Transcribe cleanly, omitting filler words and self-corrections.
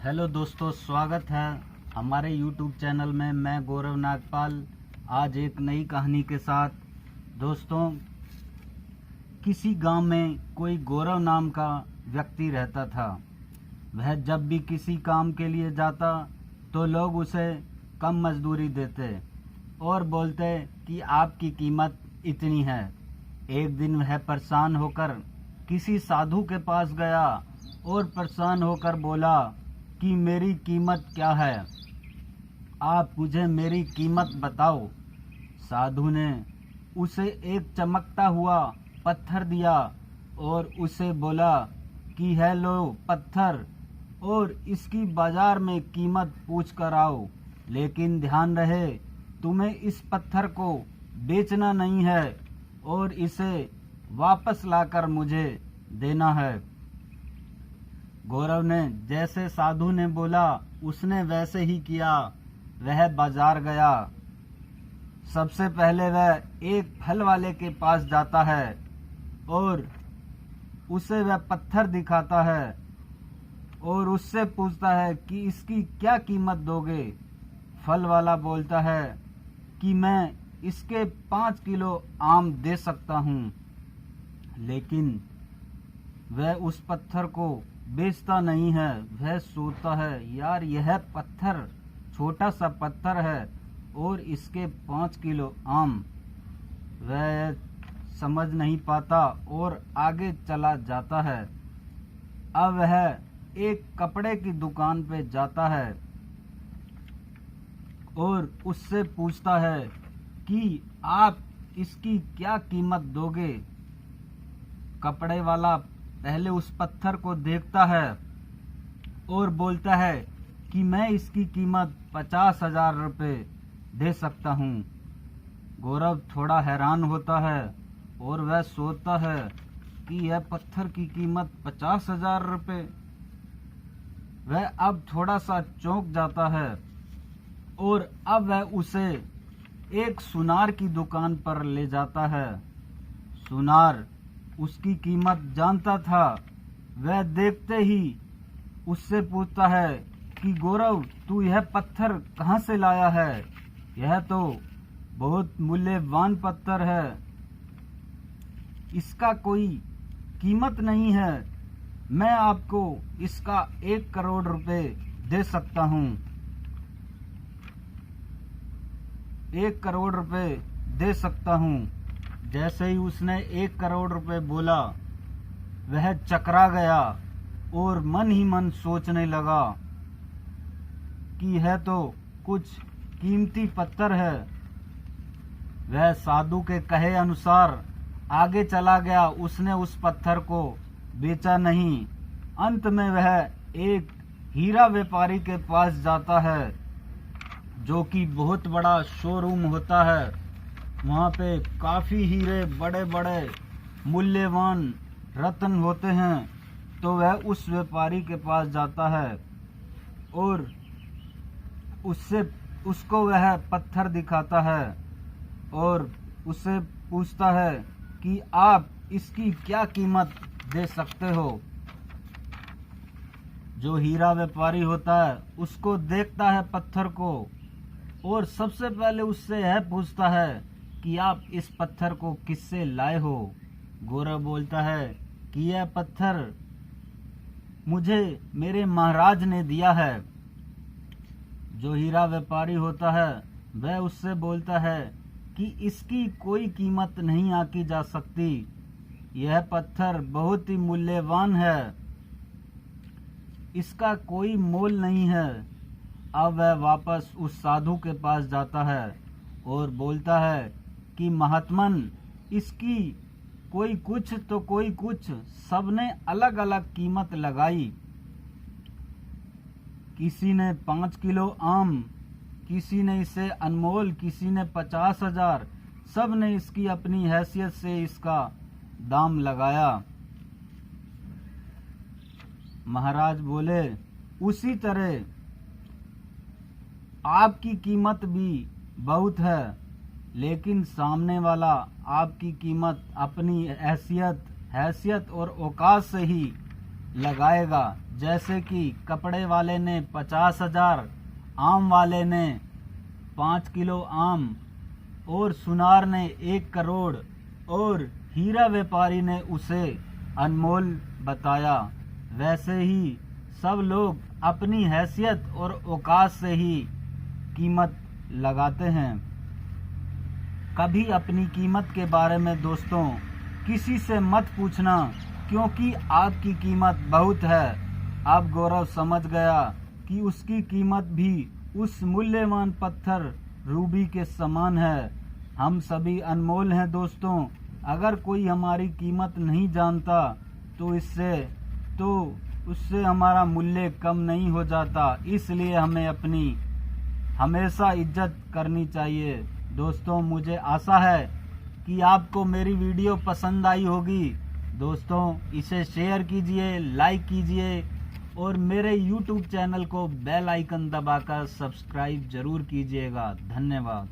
Hello दोस्तों, स्वागत है हमारे YouTube चैनल में। मैं गौरव नागपाल आज एक नई कहानी के साथ। दोस्तों, किसी गांव में कोई गौरव नाम का व्यक्ति रहता था। वह जब भी किसी काम के लिए जाता तो लोग उसे कम मजदूरी देते और बोलते कि आपकी कीमत इतनी है। एक दिन वह परेशान होकर किसी साधु के पास गया और परेशान होकर बोला कि मेरी कीमत क्या है, आप मुझे मेरी कीमत बताओ। साधु ने उसे एक चमकता हुआ पत्थर दिया और उसे बोला कि है लो पत्थर, और इसकी बाजार में कीमत पूछ कर आओ, लेकिन ध्यान रहे तुम्हें इस पत्थर को बेचना नहीं है और इसे वापस लाकर मुझे देना है। गौरव ने जैसे साधु ने बोला उसने वैसे ही किया। वह बाजार गया। सबसे पहले वह एक फल वाले के पास जाता है और उसे वह पत्थर दिखाता है और उससे पूछता है कि इसकी क्या कीमत दोगे। फल वाला बोलता है कि मैं इसके 5 किलो आम दे सकता हूँ, लेकिन वह उस पत्थर को बेचता नहीं है। वह सोचता है, यार यह पत्थर छोटा सा पत्थर है और इसके 5 किलो आम। वह समझ नहीं पाता और आगे चला जाता है। अब वह एक कपड़े की दुकान पे जाता है और उससे पूछता है कि आप इसकी क्या कीमत दोगे। कपड़े वाला पहले उस पत्थर को देखता है और बोलता है कि मैं इसकी कीमत 50,000 रुपये दे सकता हूँ। गौरव थोड़ा हैरान होता है और वह सोचता है कि यह पत्थर की कीमत 50,000 रुपये। वह अब थोड़ा सा चौंक जाता है और अब वह उसे एक सुनार की दुकान पर ले जाता है। सुनार उसकी कीमत जानता था। वह देखते ही उससे पूछता है कि गौरव, तू यह पत्थर कहाँ से लाया है? यह तो बहुत मूल्यवान पत्थर है, इसका कोई कीमत नहीं है। मैं आपको इसका 1 करोड़ रुपए दे सकता हूँ। 1 करोड़ रुपए दे सकता हूँ। जैसे ही उसने 1 करोड़ रुपए बोला, वह चकरा गया और मन ही मन सोचने लगा कि यह तो कुछ कीमती पत्थर है। वह साधु के कहे अनुसार आगे चला गया। उसने उस पत्थर को बेचा नहीं। अंत में वह एक हीरा व्यापारी के पास जाता है, जो कि बहुत बड़ा शोरूम होता है। वहाँ पे काफी हीरे, बड़े बड़े मूल्यवान रत्न होते हैं। तो वह उस व्यापारी के पास जाता है और उसको वह पत्थर दिखाता है और उससे पूछता है कि आप इसकी क्या कीमत दे सकते हो। जो हीरा व्यापारी होता है उसको देखता है पत्थर को और सबसे पहले उससे यह पूछता है कि आप इस पत्थर को किससे लाए हो। गौरव बोलता है कि यह पत्थर मुझे मेरे महाराज ने दिया है। जो हीरा व्यापारी होता है वह उससे बोलता है कि इसकी कोई कीमत नहीं आंकी जा सकती, यह पत्थर बहुत ही मूल्यवान है, इसका कोई मोल नहीं है। अब वह वापस उस साधु के पास जाता है और बोलता है कि महात्मन, इसकी कोई कुछ तो कोई कुछ, सबने अलग अलग कीमत लगाई। किसी ने 5 किलो आम, किसी ने इसे अनमोल, किसी ने 50,000, सब ने इसकी अपनी हैसियत से इसका दाम लगाया। महाराज बोले, उसी तरह आपकी कीमत भी बहुत है, लेकिन सामने वाला आपकी कीमत अपनी हैसियत और औकात से ही लगाएगा। जैसे कि कपड़े वाले ने 50,000, आम वाले ने 5 किलो आम, और सुनार ने 1 करोड़, और हीरा व्यापारी ने उसे अनमोल बताया। वैसे ही सब लोग अपनी हैसियत और औकात से ही कीमत लगाते हैं। कभी अपनी कीमत के बारे में दोस्तों किसी से मत पूछना, क्योंकि आपकी कीमत बहुत है। अब गौरव समझ गया कि उसकी कीमत भी उस मूल्यवान पत्थर रूबी के समान है। हम सभी अनमोल हैं दोस्तों। अगर कोई हमारी कीमत नहीं जानता तो उससे हमारा मूल्य कम नहीं हो जाता। इसलिए हमें अपनी हमेशा इज्जत करनी चाहिए। दोस्तों, मुझे आशा है कि आपको मेरी वीडियो पसंद आई होगी। दोस्तों, इसे शेयर कीजिए, लाइक कीजिए और मेरे YouTube चैनल को बेल आइकन दबाकर सब्सक्राइब जरूर कीजिएगा। धन्यवाद।